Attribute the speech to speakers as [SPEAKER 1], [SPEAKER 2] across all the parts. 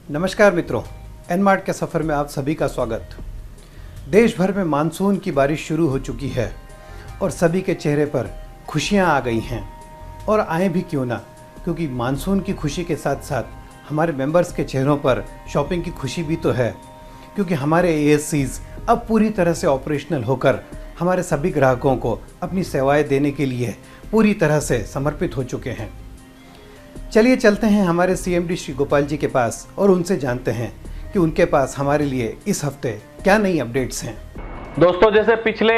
[SPEAKER 1] नमस्कार मित्रों, एनमार्ट के सफ़र में आप सभी का स्वागत। देश भर में मानसून की बारिश शुरू हो चुकी है और सभी के चेहरे पर खुशियां आ गई हैं। और आए भी क्यों ना, क्योंकि मानसून की खुशी के साथ साथ हमारे मेंबर्स के चेहरों पर शॉपिंग की खुशी भी तो है, क्योंकि हमारे एएससीज अब पूरी तरह से ऑपरेशनल होकर हमारे सभी ग्राहकों को अपनी सेवाएं देने के लिए पूरी तरह से समर्पित हो चुके हैं। चलिए चलते हैं हमारे सीएमडी श्री गोपाल जी के पास और उनसे जानते हैं कि उनके पास हमारे लिए इस हफ्ते क्या नई अपडेट्स हैं।
[SPEAKER 2] दोस्तों, जैसे पिछले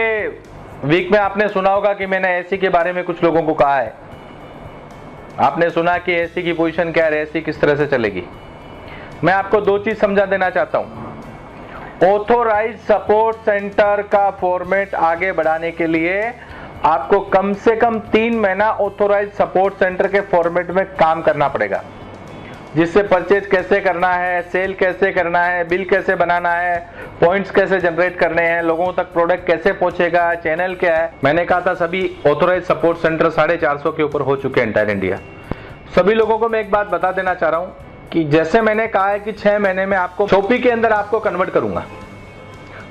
[SPEAKER 2] वीक में आपने सुना होगा कि मैंने एसी के बारे में कुछ लोगों को कहा है। आपने सुना कि एसी की पोजीशन क्या है, एसी किस तरह से चलेगी। मैं आपको दो चीज समझा देना चाहता हूं। ऑथोराइज सपोर्ट सेंटर का फॉर्मेट आगे बढ़ाने के लिए आपको कम से कम 3 महीना ऑथोराइज सपोर्ट सेंटर के फॉर्मेट में काम करना पड़ेगा, जिससे परचेज कैसे करना है, सेल कैसे करना है, बिल कैसे बनाना है, पॉइंट्स कैसे जनरेट करने हैं, लोगों तक प्रोडक्ट कैसे पहुंचेगा, चैनल क्या है। मैंने कहा था सभी ऑथोराइज सपोर्ट सेंटर 450 के ऊपर हो चुके हैं एंटायर इंडिया। सभी लोगों को मैं एक बात बता देना चाह रहा हूं कि जैसे मैंने कहा है कि 6 महीने में आपको शॉपी के अंदर आपको कन्वर्ट करूंगा,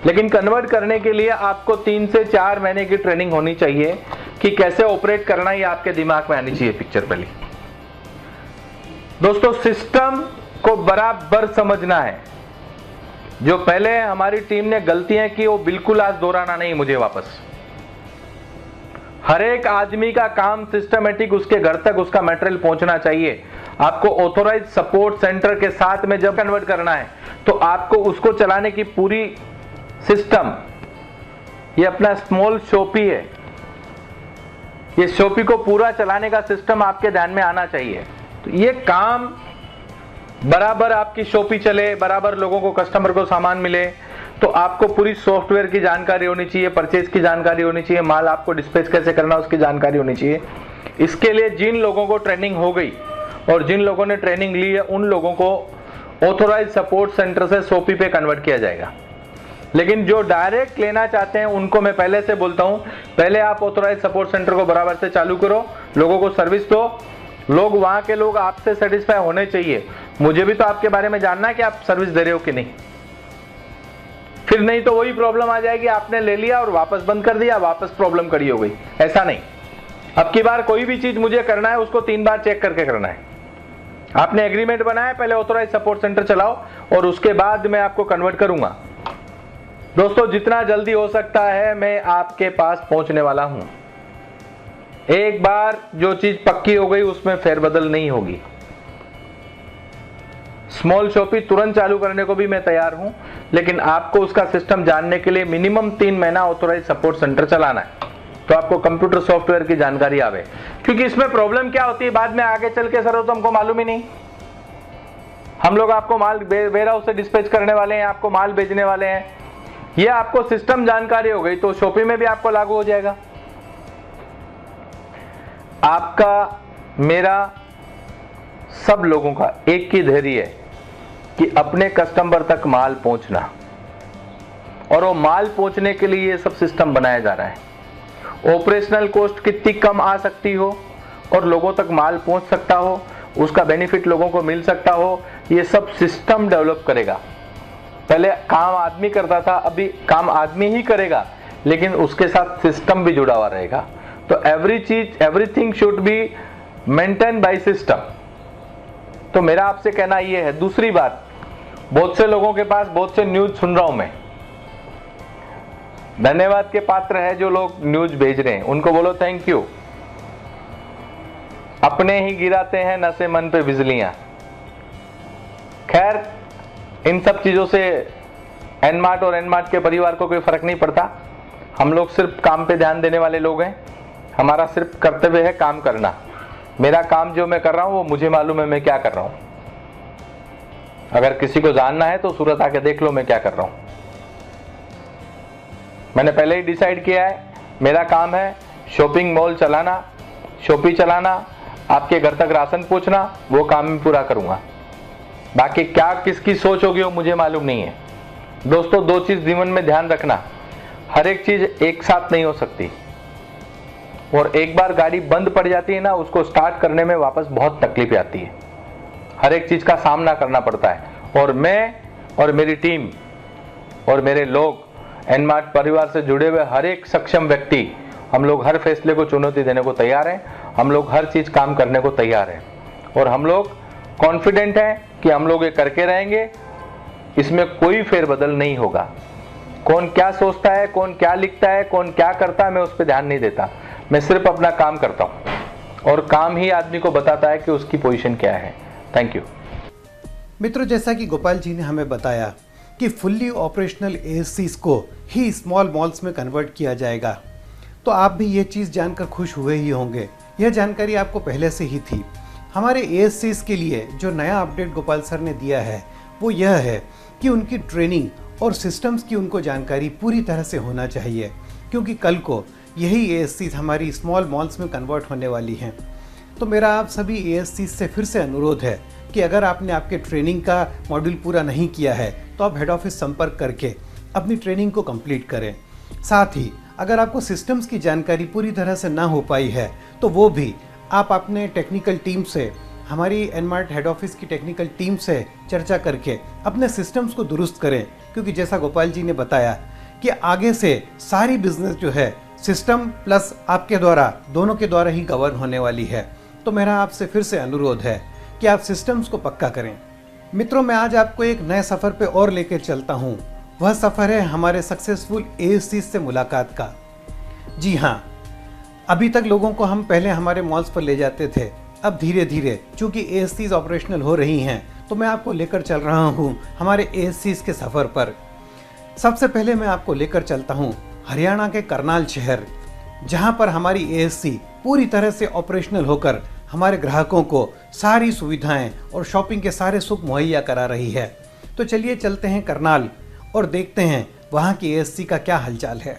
[SPEAKER 2] लेकिन कन्वर्ट करने के लिए आपको 3 से 4 महीने की ट्रेनिंग होनी चाहिए कि कैसे ऑपरेट करना, ये आपके दिमाग में आनी चाहिए पिक्चर पहले। दोस्तों, सिस्टम को बराबर समझना है। जो पहले हमारी टीम ने गलतियां की वो बिल्कुल आज दोहराना नहीं मुझे वापस। हर एक आदमी का काम सिस्टमेटिक उसके घर तक उसका मटेरियल पहुंचना चाहिए। आपको ऑथोराइज सपोर्ट सेंटर के साथ में जब कन्वर्ट करना है तो आपको उसको चलाने की पूरी सिस्टम, ये अपना स्मॉल शॉपी है, ये शॉपी को पूरा चलाने का सिस्टम आपके ध्यान में आना चाहिए। तो ये काम बराबर आपकी शॉपी चले, बराबर लोगों को, कस्टमर को सामान मिले, तो आपको पूरी सॉफ्टवेयर की जानकारी होनी चाहिए, परचेज की जानकारी होनी चाहिए, माल आपको डिस्पैच कैसे करना उसकी जानकारी होनी चाहिए। इसके लिए जिन लोगों को ट्रेनिंग हो गई और जिन लोगों ने ट्रेनिंग ली है उन लोगों को ऑथोराइज सपोर्ट सेंटर से शॉपी पे कन्वर्ट किया जाएगा। लेकिन जो डायरेक्ट लेना चाहते हैं उनको मैं पहले से बोलता हूं, पहले आप ऑथोराइज सपोर्ट सेंटर को बराबर से चालू करो, लोगों को सर्विस दो, लोग वहां के लोग आपसे सेटिस्फाई होने चाहिए। मुझे भी तो आपके बारे में जानना है कि आप सर्विस दे रहे हो कि नहीं। फिर नहीं तो वही प्रॉब्लम आ जाएगी, आपने ले लिया और वापस बंद कर दिया, वापस प्रॉब्लम खड़ी हो गई। ऐसा नहीं, अब की बार कोई भी चीज मुझे करना है उसको 3 बार चेक करके करना है। आपने एग्रीमेंट बनाया, पहले ऑथोराइज सपोर्ट सेंटर चलाओ और उसके बाद मैं आपको कन्वर्ट करूंगा। दोस्तों, जितना जल्दी हो सकता है मैं आपके पास पहुंचने वाला हूं। एक बार जो चीज पक्की हो गई उसमें फेरबदल नहीं होगी। स्मॉल शॉपी तुरंत चालू करने को भी मैं तैयार हूं, लेकिन आपको उसका सिस्टम जानने के लिए मिनिमम 3 महीना ऑथोराइज सपोर्ट सेंटर चलाना है, तो आपको कंप्यूटर सॉफ्टवेयर की जानकारी आवे। क्योंकि इसमें प्रॉब्लम क्या होती है बाद में आगे चल के, सर तो हमको मालूम ही नहीं। हम लोग आपको माल वेयर हाउस से डिस्पैच करने वाले हैं, आपको माल भेजने वाले हैं, ये आपको सिस्टम जानकारी हो गई तो शॉपी में भी आपको लागू हो जाएगा। आपका, मेरा, सब लोगों का एक ही धैर्य है कि अपने कस्टमर तक माल पहुंचना, और वो माल पहुंचने के लिए ये सब सिस्टम बनाया जा रहा है। ऑपरेशनल कॉस्ट कितनी कम आ सकती हो और लोगों तक माल पहुंच सकता हो, उसका बेनिफिट लोगों को मिल सकता हो, ये सब सिस्टम डेवलप करेगा। पहले काम आदमी करता था, अभी काम आदमी ही करेगा, लेकिन उसके साथ सिस्टम भी जुड़ा हुआ रहेगा। तो everything should be maintain by system. तो मेरा आपसे कहना यह है। दूसरी बात, बहुत से लोगों के पास बहुत से न्यूज सुन रहा हूं मैं, धन्यवाद के पात्र है जो लोग न्यूज भेज रहे हैं, उनको बोलो थैंक यू। अपने ही गिराते हैं नशे मन पे बिजलियां। खैर, इन सब चीजों से एनमार्ट और एनमार्ट के परिवार को कोई फर्क नहीं पड़ता। हम लोग सिर्फ काम पे ध्यान देने वाले लोग हैं। हमारा सिर्फ कर्तव्य है काम करना। मेरा काम जो मैं कर रहा हूं वो मुझे मालूम है मैं क्या कर रहा हूं। अगर किसी को जानना है तो सूरत आके देख लो मैं क्या कर रहा हूं। मैंने पहले ही डिसाइड किया है, मेरा काम है शॉपिंग मॉल चलाना, शॉपी चलाना, आपके घर तक राशन पहुंचना, वो काम मैं पूरा करूंगा। बाकी क्या किसकी सोच होगी वो मुझे मालूम नहीं है। दोस्तों, 2 चीज जीवन में ध्यान रखना, हर एक चीज एक साथ नहीं हो सकती, और एक बार गाड़ी बंद पड़ जाती है ना, उसको स्टार्ट करने में वापस बहुत तकलीफ आती है। हर एक चीज का सामना करना पड़ता है, और मैं और मेरी टीम और मेरे लोग एनमार्ट परिवार से जुड़े हुए हर एक सक्षम व्यक्ति, हम लोग हर फैसले को चुनौती देने को तैयार हैं। हम लोग हर चीज़ काम करने को तैयार हैं और हम लोग कॉन्फिडेंट हैं कि हम लोग ये करके रहेंगे। इसमें कोई फेरबदल नहीं होगा। कौन क्या सोचता है, कौन क्या लिखता है, कौन क्या करता है, मैं उस पर ध्यान नहीं देता। मैं सिर्फ अपना काम करता हूँ और काम ही आदमी को बताता है कि उसकी पोजीशन क्या है। Thank you.
[SPEAKER 1] मित्रों, जैसा कि गोपाल जी ने हमें बताया कि फुल्ली ऑपरेशनल ASCs को ही स्मॉल मॉल्स में कन्वर्ट किया जाएगा, तो आप भी ये चीज़ जानकर खुश हुए ही होंगे। यह जानकारी आपको पहले से ही थी। हमारे ASCs के लिए जो नया अपडेट गोपाल सर ने दिया है वो यह है कि उनकी ट्रेनिंग और सिस्टम्स की उनको जानकारी पूरी तरह से होना चाहिए, क्योंकि कल को यही ASCs हमारी स्मॉल मॉल्स में कन्वर्ट होने वाली हैं। तो मेरा आप सभी ASCs से फिर से अनुरोध है कि अगर आपने आपके ट्रेनिंग का मॉड्यूल पूरा नहीं किया है तो आप हेड ऑफिस संपर्क करके अपनी ट्रेनिंग को कंप्लीट करें। साथ ही अगर आपको सिस्टम्स की जानकारी पूरी तरह से ना हो पाई है तो वो भी आप अपने टेक्निकल टीम से, हमारी एनमार्ट हेड ऑफिस की टेक्निकल टीम से चर्चा करके अपने सिस्टम्स को दुरुस्त करें, क्योंकि जैसा गोपाल जी ने बताया कि आगे से सारी बिजनेस जो है सिस्टम प्लस आपके द्वारा, दोनों के द्वारा ही गवर्न होने वाली है। तो मेरा आपसे फिर से अनुरोध है कि आप सिस्टम्स को पक्का करें। मित्रों, मैं आज आपको एक नए सफ़र पे और लेकर चलता हूँ। वह सफ़र है हमारे सक्सेसफुल ASCs से मुलाकात का। जी हाँ, अभी तक लोगों को हम पहले हमारे मॉल्स पर ले जाते थे। अब धीरे धीरे चूँकि ASCs ऑपरेशनल हो रही हैं तो मैं आपको लेकर चल रहा हूँ हमारे ASCs के सफ़र पर। सबसे पहले मैं आपको लेकर चलता हूँ हरियाणा के करनाल शहर, जहाँ पर हमारी ASC पूरी तरह से ऑपरेशनल होकर हमारे ग्राहकों को सारी सुविधाएं और शॉपिंग के सारे सुख मुहैया करा रही है। तो चलिए चलते हैं करनाल और देखते हैं वहाँ की ASC का क्या हालचाल है।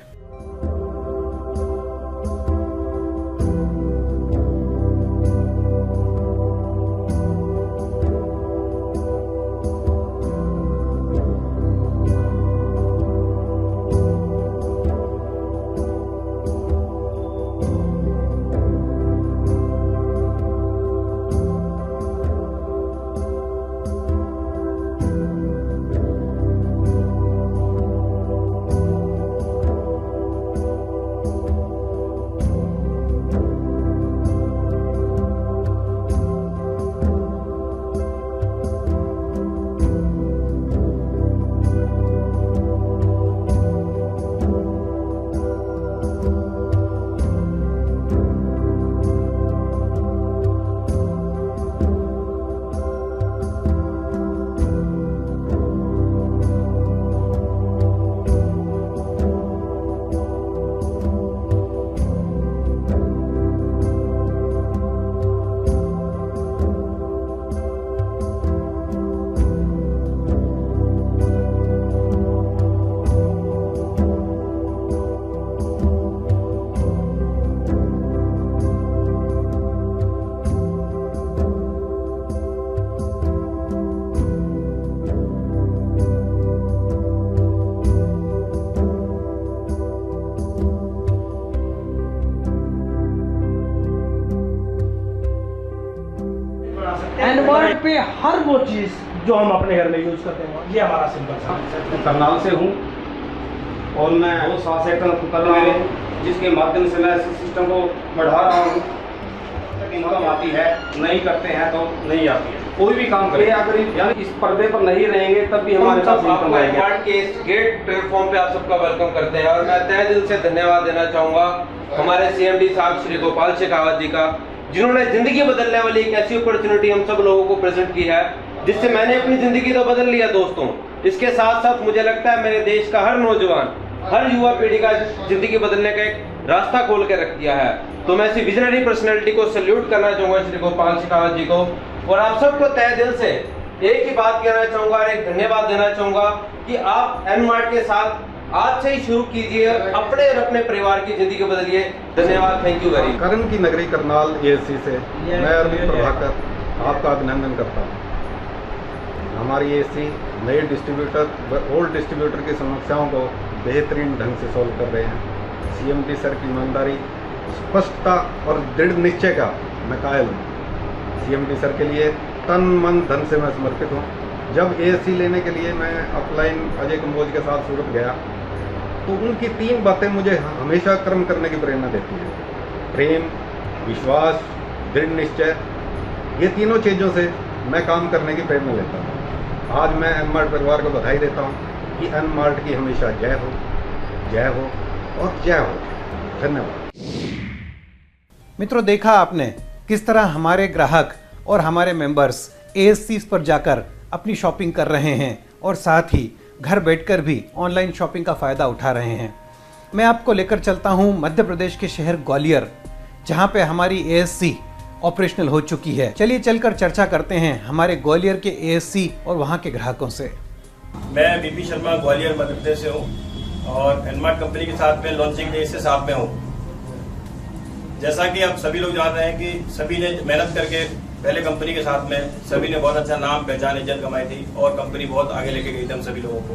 [SPEAKER 3] एनमार्ट पे हर वो चीज़ जो हम अपने घर में यूज़ करते हैं, ये हमारा सिंपल सा।
[SPEAKER 4] मैं करनाल से हूँ और मैं वो सात सेक्टर कर रहा हूँ, जिसके माध्यम से मैं इस सिस्टम को बढ़ा रहा हूँ। इनकम आती है, नहीं करते हैं तो नहीं आती है। कोई भी काम करें, अगर यानी इस पर्दे पर नहीं रहेंगे तब भी हमारे पास इनकम आएगी।
[SPEAKER 5] एनमार्ट के इस गेट प्लेटफॉर्म पे आप सबका वेलकम करते हैं और मैं तहे दिल से धन्यवाद देना चाहूँगा हमारे CMD साहब श्री गोपाल शेखावत जी का, जिन्होंने जिंदगी बदलने वाली एक ऐसी अपॉर्चुनिटी हम सब लोगों को प्रेजेंट की है, जिससे मैंने अपनी जिंदगी तो बदल लिया दोस्तों। इसके साथ साथ मुझे लगता है मेरे देश का हर नौजवान, हर युवा पीढ़ी का जिंदगी बदलने का एक रास्ता खोल के रख दिया है। तो मैं ऐसी विजनरी पर्सनैलिटी को सैल्यूट करना चाहूँगा श्री गोपाल शेखावत जी को, और आप सबको तहे दिल से एक ही बात कहना चाहूँगा और एक धन्यवाद देना चाहूँगा कि आप एनमार्ट के साथ आज से ही शुरू कीजिए, अपने और अपने परिवार की जिंदगी बदलिए। धन्यवाद, थैंक यू वेरी मच।
[SPEAKER 4] करण की नगरी करनाल ASC से मैं अरविंद प्रभाकर आपका अभिनंदन करता हूँ। हमारी ASC नए डिस्ट्रीब्यूटर व ओल्ड डिस्ट्रीब्यूटर की समस्याओं को बेहतरीन ढंग से सॉल्व कर रहे हैं। CMD सर की ईमानदारी, स्पष्टता और दृढ़ निश्चय का मैं कायल हूँ। CMD सर के लिए तन मन धन से मैं समर्पित हूँ। जब एएससी लेने के लिए मैं अपलाइन अजय कंबोज के साथ सूरत गया तो उनकी 3 बातें मुझे हमेशा कर्म करने की प्रेरणा देती है। प्रेम, विश्वास, दृढ़ निश्चय, ये तीनों चीज़ों से मैं काम करने की प्रेरणा लेता हूँ। आज मैं एनमार्ट परिवार को बधाई देता हूँ कि एनमार्ट की हमेशा जय हो, जय हो और जय हो। धन्यवाद।
[SPEAKER 1] मित्रों, देखा आपने किस तरह हमारे ग्राहक और हमारे मेंबर्स एएससीज पर जाकर अपनी शॉपिंग कर रहे हैं और साथ ही घर बैठकर भी ऑनलाइन शॉपिंग का फ़ायदा उठा रहे हैं। मैं आपको लेकर चलता हूं मध्य प्रदेश के शहर ग्वालियर, जहां पे हमारी एएससी ऑपरेशनल हो चुकी है। चलिए चलकर चर्चा करते हैं हमारे ग्वालियर के एएससी और वहां के ग्राहकों से।
[SPEAKER 6] मैं बीपी शर्मा ग्वालियर मध्य प्रदेश से हूँ और एनमार्ट कंपनी के साथ में लॉन्चिंग डे से साथ में हूँ। जैसा कि आप सभी लोग जान रहे हैं कि सभी ने मेहनत करके पहले कंपनी के साथ में सभी ने बहुत अच्छा नाम, पहचान, इज्जत कमाई थी और कंपनी बहुत आगे लेके गई थी हम सभी लोगों को।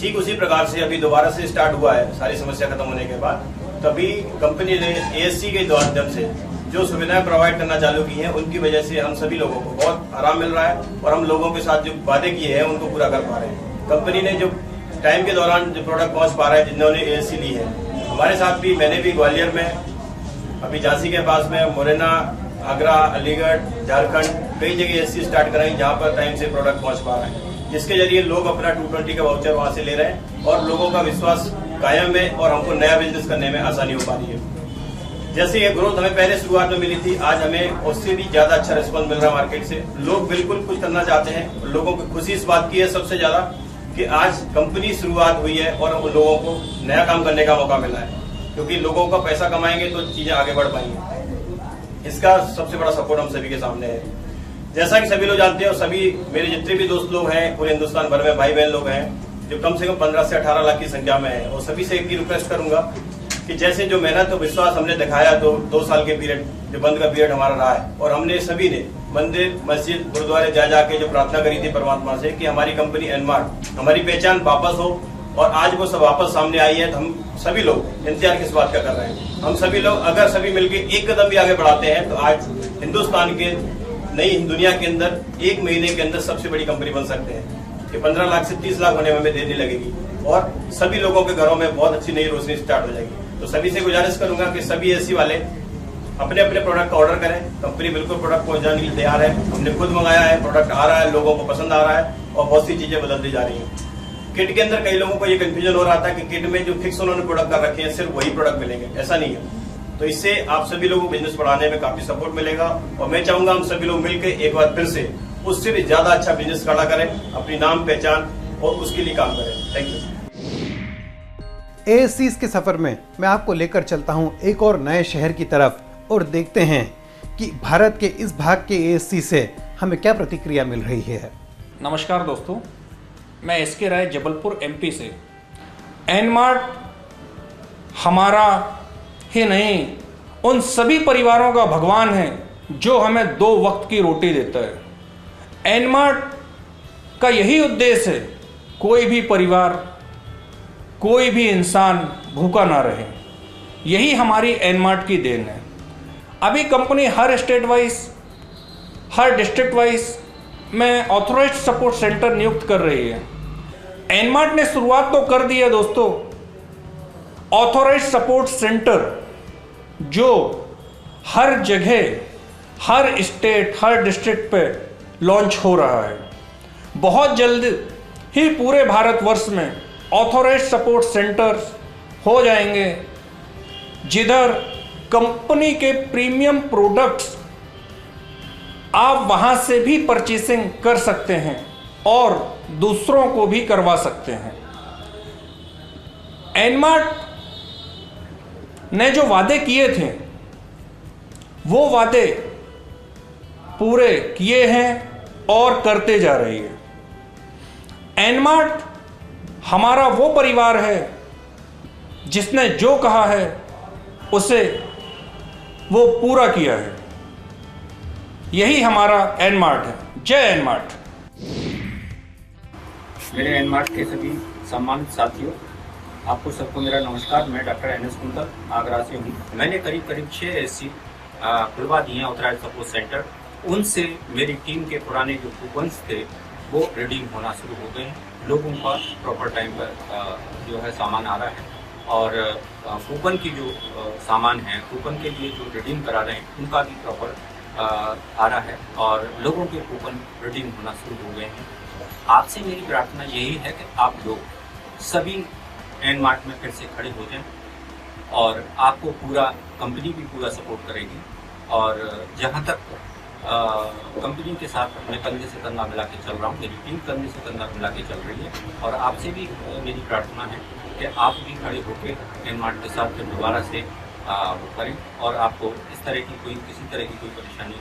[SPEAKER 6] ठीक उसी प्रकार से अभी दोबारा से स्टार्ट हुआ है सारी समस्या खत्म होने के बाद। तभी कंपनी ने एएससी के माध्यम से जो सुविधाएं प्रोवाइड करना चालू की हैं, उनकी वजह से हम सभी लोगों को बहुत आराम मिल रहा है और हम लोगों के साथ जो वादे किए हैं उनको पूरा कर पा रहे हैं। कंपनी ने जो टाइम के दौरान जो प्रोडक्ट पहुंच पा रहा है जिन्होंने एएससी ली है, हमारे साथ भी मैंने भी ग्वालियर में, अभी झांसी के पास में, मुरैना, आगरा, अलीगढ़, झारखंड कई जगह एएससी स्टार्ट कराई जहां पर टाइम से प्रोडक्ट पहुंच पा रहे हैं, जिसके जरिए लोग अपना 220 का वाउचर वहां से ले रहे हैं और लोगों का विश्वास कायम है और हमको नया बिजनेस करने में आसानी हो पा रही है। जैसे ये ग्रोथ हमें पहले शुरुआत में मिली थी, आज हमें उससे भी ज्यादा अच्छा रिस्पॉन्स मिल रहा है मार्केट से। लोग बिल्कुल कुछ करना चाहते हैं। लोगों को खुशी इस बात की है सबसे ज्यादा कि आज कंपनी शुरुआत हुई है और उन लोगों को नया काम करने का मौका मिला है, क्योंकि लोगों का पैसा कमाएंगे तो चीजें आगे बढ़ पाएंगी। इसका सबसे बड़ा सपोर्ट हम सभी के सामने है। जैसा कि सभी लोग जानते हैं और सभी मेरे जितने भी दोस्त लोग हैं पूरे हिंदुस्तान भर में, भाई बहन लोग हैं जो कम से कम 15 से 18 लाख की संख्या में है, और सभी से एक ही रिक्वेस्ट करूंगा कि जैसे जो मेहनत और विश्वास हमने दिखाया 2 साल के पीरियड, जो बंद का पीरियड हमारा रहा है, और हमने सभी ने मंदिर, मस्जिद, गुरुद्वारे जा जाके जो प्रार्थना करी थी परमात्मा से कि हमारी कंपनी एनमार्ट, हमारी पहचान वापस हो, और आज वो सब वापस सामने आई है। तो हम सभी लोग इंतजार किस बात का कर रहे हैं? हम सभी लोग अगर सभी मिलकर एक कदम भी आगे बढ़ाते हैं तो आज हिंदुस्तान के, नई दुनिया के अंदर 1 महीने के अंदर सबसे बड़ी कंपनी बन सकते हैं कि 15 लाख से 30 लाख होने में हमें देर नहीं लगेगी और सभी लोगों के घरों में बहुत अच्छी नई रोशनी स्टार्ट हो जाएगी। तो सभी से गुजारिश करूंगा कि सभी एसी वाले अपने अपने प्रोडक्ट का ऑर्डर करें। कंपनी बिल्कुल प्रोडक्ट पहुंचाने के लिए तैयार है। हमने खुद मंगाया है, प्रोडक्ट आ रहा है, लोगों को पसंद आ रहा है और बहुत सी चीजें बदलती जा रही हैं। किट के अंदर कई लोगों को ये कंफ्यूजन हो रहा था कि किट में जो फिक्स उन्होंने प्रोडक्ट कर रखे हैं सिर्फ वही प्रोडक्ट मिलेंगे, ऐसा नहीं है। तो इससे आप सभी लोगों को बिजनेस बढ़ाने में काफी सपोर्ट मिलेगा और मैं चाहूंगा हम सभी लोग मिलकर एक बार फिर से उससे भी ज्यादा अच्छा बिजनेस खड़ा करें, अपनी नाम पहचान और उसके लिए काम करें। Thank you.
[SPEAKER 1] एएससीज के सफर में मैं आपको लेकर चलता हूं एक और नए शहर की तरफ और देखते हैं कि भारत के इस भाग के एएससी से हमें क्या प्रतिक्रिया मिल रही है।
[SPEAKER 7] नमस्कार दोस्तों, मैं एसके राय जबलपुर एमपी से। एनमार्ट हमारा ही नहीं, उन सभी परिवारों का भगवान है जो हमें 2 वक्त की रोटी देता है। एनमार्ट का यही उद्देश्य है, कोई भी परिवार, कोई भी इंसान भूखा ना रहे। यही हमारी एनमार्ट की देन है। अभी कंपनी हर स्टेट वाइज, हर डिस्ट्रिक्ट वाइज में ऑथोराइज्ड सपोर्ट सेंटर नियुक्त कर रही है। एनमार्ट ने शुरुआत तो कर दी है दोस्तों, ऑथोराइज्ड सपोर्ट सेंटर जो हर जगह, हर स्टेट, हर डिस्ट्रिक्ट पे लॉन्च हो रहा है। बहुत जल्द ही पूरे भारतवर्ष में ऑथोराइज्ड सपोर्ट सेंटर्स हो जाएंगे, जिधर कंपनी के प्रीमियम प्रोडक्ट्स आप वहां से भी परचेसिंग कर सकते हैं और दूसरों को भी करवा सकते हैं। एनमार्ट ने जो वादे किए थे वो वादे पूरे किए हैं और करते जा रही है। एनमार्ट हमारा वो परिवार है जिसने जो कहा है उसे वो पूरा किया है। यही हमारा एनमार्ट है। जय एनमार्ट।
[SPEAKER 8] मेरे एनमार्ट के सभी सम्मानित साथियों, आपको सबको मेरा नमस्कार। मैं डॉक्टर एनएस कुंतल आगरा से हूँ। मैंने करीब 6 एसी खुलवा दिए हैं ऑथराइज्ड सपोर्ट सेंटर। उनसे मेरी टीम के पुराने जो कूपन्स थे वो रिडीम होना शुरू हो गए हैं। लोगों का प्रॉपर टाइम पर जो है सामान आ रहा है और कूपन की जो सामान है, कूपन के लिए जो रिडीम करा रहे हैं उनका भी प्रॉपर आ रहा है और लोगों के कूपन रिडीम होना शुरू हो गए हैं। आपसे मेरी प्रार्थना यही है कि आप लोग सभी एन मार्ट में फिर से खड़े हो जाएं और आपको पूरा कंपनी भी पूरा सपोर्ट करेगी और जहाँ तक कंपनी के साथ अपने कंधे से कंधा मिला के चल रहा हूँ, मेरी टीम कंधे से कंधा मिला के चल रही है और आपसे भी मेरी प्रार्थना है कि आप भी खड़े होकर एन मार्ट के साथ फिर दोबारा से करें और आपको इस तरह की किसी तरह की कोई परेशानी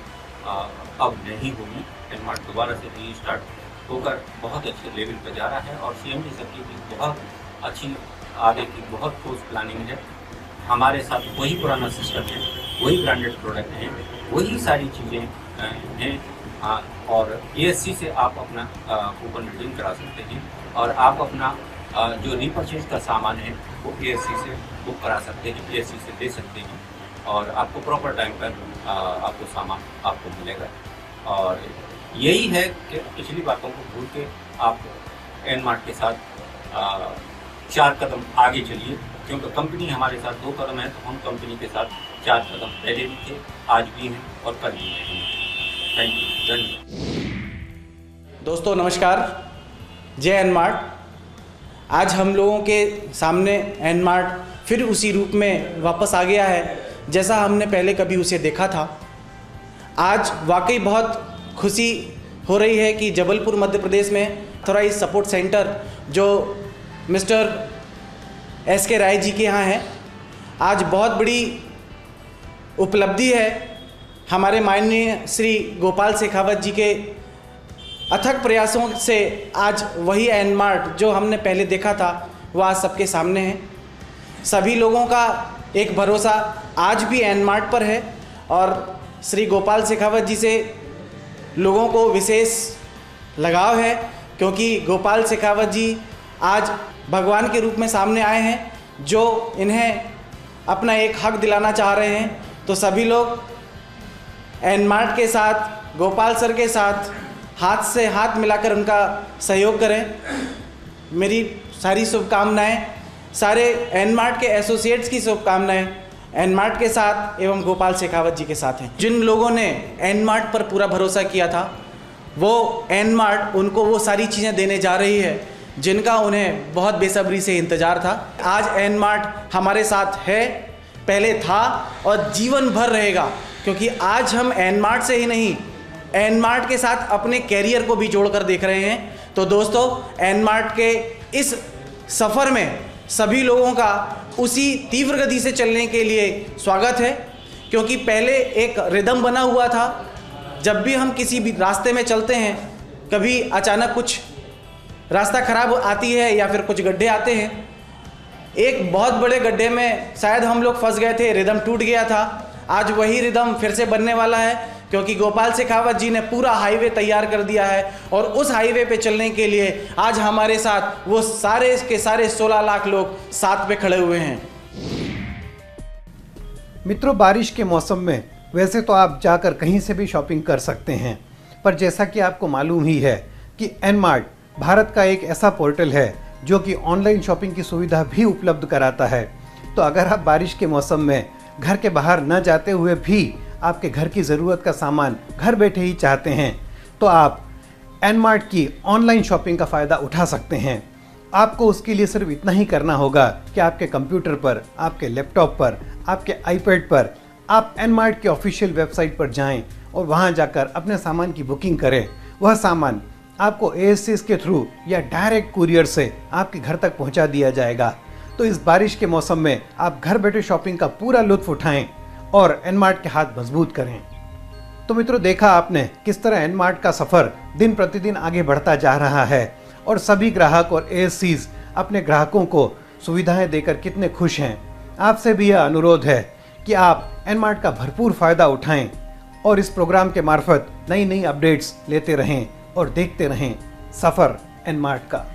[SPEAKER 8] अब नहीं होगी। एन मार्ट दोबारा से रीस्टार्ट होकर बहुत अच्छे लेवल पर जा रहा है और CMD सर की भी बहुत अच्छी आगे की बहुत ठोस प्लानिंग है। हमारे साथ वही पुराना सिस्टम है, वही ब्रांडेड प्रोडक्ट है, वही सारी चीज़ें हैं और ASC से आप अपना कूपन रिडीम करा सकते हैं और आप अपना जो रीपरचेज का सामान है वो ASC से बुक करा सकते हैं, ASC से दे सकते हैं और आपको प्रॉपर टाइम पर आपको सामान आपको मिलेगा। और यही है कि पिछली बातों को भूल के आप एन मार्ट के साथ 4 कदम आगे चलिए, क्योंकि कंपनी हमारे साथ 2 कदम है तो हम कंपनी के साथ 4 कदम पहले भी थे, आज भी हैं और कल भी रहेंगे। थैंक यू, धन्यवाद।
[SPEAKER 9] दोस्तों नमस्कार, जय एन मार्ट। आज हम लोगों के सामने एन मार्ट फिर उसी रूप में वापस आ गया है जैसा हमने पहले कभी उसे देखा था। आज वाकई बहुत खुशी हो रही है कि जबलपुर मध्य प्रदेश में ऑथराइज सपोर्ट सेंटर जो मिस्टर SK राय जी के यहाँ है, आज बहुत बड़ी उपलब्धि है। हमारे माननीय श्री गोपाल शेखावत जी के अथक प्रयासों से आज वही एन मार्ट जो हमने पहले देखा था वह आज सबके सामने है। सभी लोगों का एक भरोसा आज भी एन मार्ट पर है और श्री गोपाल शेखावत जी से लोगों को विशेष लगाव है, क्योंकि गोपाल शेखावत जी आज भगवान के रूप में सामने आए हैं जो इन्हें अपना एक हक दिलाना चाह रहे हैं। तो सभी लोग एन मार्ट के साथ, गोपाल सर के साथ हाथ से हाथ मिलाकर उनका सहयोग करें। मेरी सारी शुभकामनाएं सारे एन मार्ट के एसोसिएट्स की शुभकामनाएं एन मार्ट के साथ एवं गोपाल शेखावत जी के साथ हैं। जिन लोगों ने एन मार्ट पर पूरा भरोसा किया था वो एन मार्ट उनको वो सारी चीज़ें देने जा रही है जिनका उन्हें बहुत बेसब्री से इंतज़ार था। आज एन मार्ट हमारे साथ है, पहले था और जीवन भर रहेगा, क्योंकि आज हम एन मार्ट से ही नहीं एन मार्ट के साथ अपने कैरियर को भी जोड़कर देख रहे हैं। तो दोस्तों एन मार्ट के इस सफ़र में सभी लोगों का उसी तीव्र गति से चलने के लिए स्वागत है, क्योंकि पहले एक रिदम बना हुआ था। जब भी हम किसी भी रास्ते में चलते हैं, कभी अचानक कुछ रास्ता खराब आती है या फिर कुछ गड्ढे आते हैं। एक बहुत बड़े गड्ढे में शायद हम लोग फंस गए थे, रिदम टूट गया था। आज वही रिदम फिर से बनने वाला है, क्योंकि गोपाल शेखावत जी ने पूरा हाईवे तैयार कर दिया है और उस हाईवे पे चलने के लिए आज हमारे साथ वो सारे के सारे 16 लाख लोग साथ पे खड़े हुए हैं।
[SPEAKER 1] मित्रों, बारिश के मौसम में वैसे तो आप जाकर कहीं से भी शॉपिंग कर सकते हैं, पर जैसा कि आपको मालूम ही है कि एन मार्ट भारत का एक ऐसा पोर्टल है जो कि ऑनलाइन शॉपिंग की सुविधा भी उपलब्ध कराता है। तो अगर आप बारिश के मौसम में घर के बाहर न जाते हुए भी आपके घर की ज़रूरत का सामान घर बैठे ही चाहते हैं, तो आप एन मार्ट की ऑनलाइन शॉपिंग का फ़ायदा उठा सकते हैं। आपको उसके लिए सिर्फ इतना ही करना होगा कि आपके कंप्यूटर पर, आपके लैपटॉप पर, आपके आईपैड पर आप एन मार्ट की ऑफिशियल वेबसाइट पर जाएं और वहां जाकर अपने सामान की बुकिंग करें। वह सामान आपको ASCs के थ्रू या डायरेक्ट कुरियर से आपके घर तक पहुंचा दिया जाएगा। तो इस बारिश के मौसम में आप घर बैठे शॉपिंग का पूरा लुत्फ उठाएं और एन मार्ट के हाथ मजबूत करें। तो मित्रों, देखा आपने किस तरह एन मार्ट का सफ़र दिन प्रतिदिन आगे बढ़ता जा रहा है और सभी ग्राहक और ASCs अपने ग्राहकों को सुविधाएं देकर कितने खुश हैं। आपसे भी यह अनुरोध है कि आप एन मार्ट का भरपूर फ़ायदा उठाएं और इस प्रोग्राम के मार्फत नई नई अपडेट्स लेते रहें और देखते रहें सफ़र एन मार्ट का।